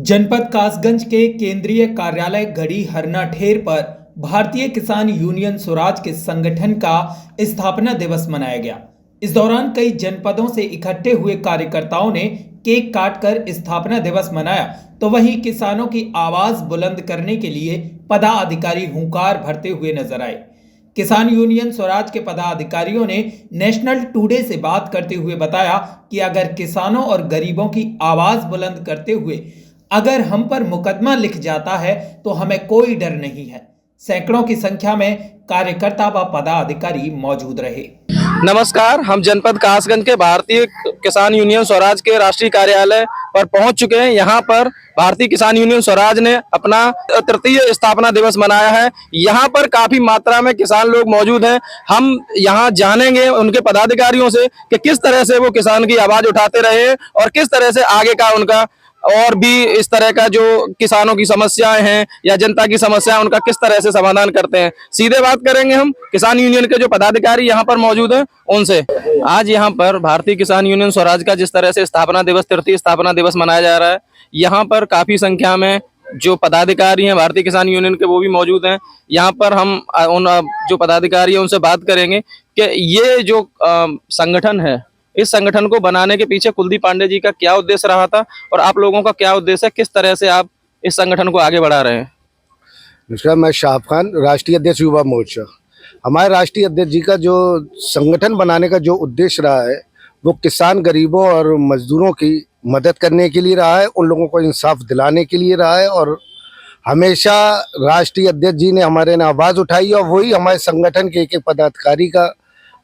जनपद कासगंज के केंद्रीय कार्यालय गढ़ी हरना ठेर पर भारतीय किसान यूनियन स्वराज के संगठन का स्थापना दिवस मनाया गया। इस दौरान कई जनपदों से इकट्ठे हुए कार्यकर्ताओं ने केक काटकर स्थापना दिवस मनाया, तो वहीं किसानों की आवाज बुलंद करने के लिए पदाधिकारी हुंकार भरते हुए नजर आए। किसान यूनियन स्वराज के पदाधिकारियों ने नेशनल टुडे से बात करते हुए बताया कि अगर किसानों और गरीबों की आवाज बुलंद करते हुए अगर हम पर मुकदमा लिख जाता है तो हमें कोई डर नहीं है। सैकड़ों की संख्या में कार्यकर्ता व पदाधिकारी मौजूद रहे। नमस्कार, हम जनपद कासगंज के भारतीय किसान यूनियन स्वराज के राष्ट्रीय कार्यालय पर पहुंच चुके हैं। यहां पर भारतीय किसान यूनियन स्वराज ने अपना तृतीय स्थापना दिवस मनाया है। यहां पर काफी मात्रा में किसान लोग मौजूद हैं। हम यहां जानेंगे उनके पदाधिकारियों से कि किस तरह से वो किसान की आवाज उठाते रहे और किस तरह से आगे का उनका और भी इस तरह का जो किसानों की समस्याएं हैं या जनता की समस्याएं उनका किस तरह से समाधान करते हैं। सीधे बात करेंगे हम किसान यूनियन के जो पदाधिकारी यहाँ पर मौजूद हैं उनसे। आज यहाँ पर भारतीय किसान यूनियन स्वराज का जिस तरह से स्थापना दिवस, तृतीय स्थापना दिवस मनाया जा रहा है, यहाँ पर काफी संख्या में जो पदाधिकारी हैं भारतीय किसान यूनियन के वो भी मौजूद हैं। यहाँ पर हम उन जो पदाधिकारी हैं उनसे बात करेंगे कि ये जो संगठन है, इस संगठन को बनाने के पीछे कुलदीप पांडे जी का क्या उद्देश्य रहा था और आप लोगों का क्या उद्देश्य है, किस तरह से आप इस संगठन को आगे बढ़ा रहे हैं। नमस्कार, मैं शाहब खान, राष्ट्रीय अध्यक्ष युवा मोर्चा। हमारे राष्ट्रीय अध्यक्ष जी का जो संगठन बनाने का जो उद्देश्य रहा है वो किसान, गरीबों और मजदूरों की मदद करने के लिए रहा है, उन लोगों को इंसाफ दिलाने के लिए रहा है। और हमेशा राष्ट्रीय अध्यक्ष जी ने हमारे ने आवाज़ उठाई और वही हमारे संगठन के एक पदाधिकारी का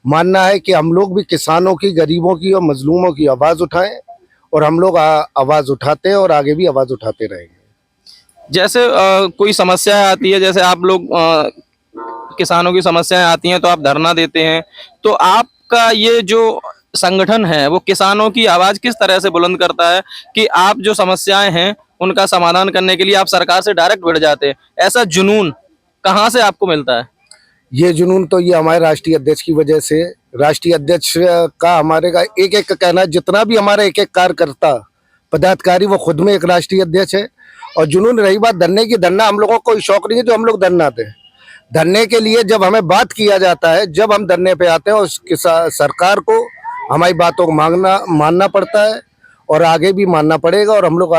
मानना है कि हम लोग भी किसानों की, गरीबों की और मजलूमों की आवाज़ उठाएं। और हम लोग आवाज़ उठाते हैं और आगे भी आवाज़ उठाते रहेंगे। जैसे कोई समस्या आती है, जैसे आप लोग किसानों की समस्याएं आती हैं तो आप धरना देते हैं, तो आपका ये जो संगठन है वो किसानों की आवाज़ किस तरह से बुलंद करता है कि आप जो समस्याएं हैं उनका समाधान करने के लिए आप सरकार से डायरेक्ट भिड़ जाते हैं। ऐसा जुनून कहाँ से आपको मिलता है? ये जुनून तो ये हमारे राष्ट्रीय अध्यक्ष की वजह से, राष्ट्रीय अध्यक्ष का हमारे का एक एक कहना है, जितना भी हमारा एक एक कार्यकर्ता पदाधिकारी वो खुद में एक राष्ट्रीय अध्यक्ष है। और जुनून रही बात धरने की, धरना हम लोगों को कोई शौक नहीं है जो हम लोग धरना दें। धरने के लिए जब हमें बात किया जाता है, जब हम धरने पे आते हैं, उसकी सरकार को हमारी बातों को मानना पड़ता है और आगे भी मानना पड़ेगा। और हम लोग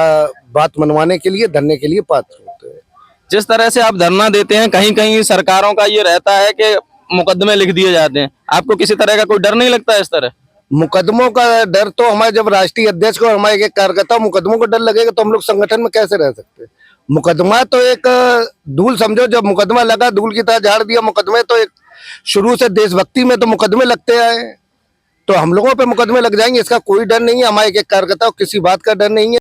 बात मनवाने के लिए, धरने के लिए पात्र होते हैं। जिस तरह से आप धरना देते हैं, कहीं कहीं सरकारों का ये रहता है कि मुकदमे लिख दिए जाते हैं, आपको किसी तरह का कोई डर नहीं लगता है? इस तरह मुकदमों का डर तो हमारे, जब राष्ट्रीय अध्यक्ष को हमारे एक कार्यकर्ता मुकदमों को डर लगेगा तो हम लोग संगठन में कैसे रह सकते हैं। मुकदमा तो एक धूल समझो, जब मुकदमा लगा धूल की तरह झाड़ दिया। मुकदमे तो एक शुरू से देशभक्ति में तो मुकदमे लगते आए, तो हम लोगों पे मुकदमे लग जाएंगे, इसका कोई डर नहीं है। हमारे एक कार्यकर्ता को किसी बात का डर नहीं है।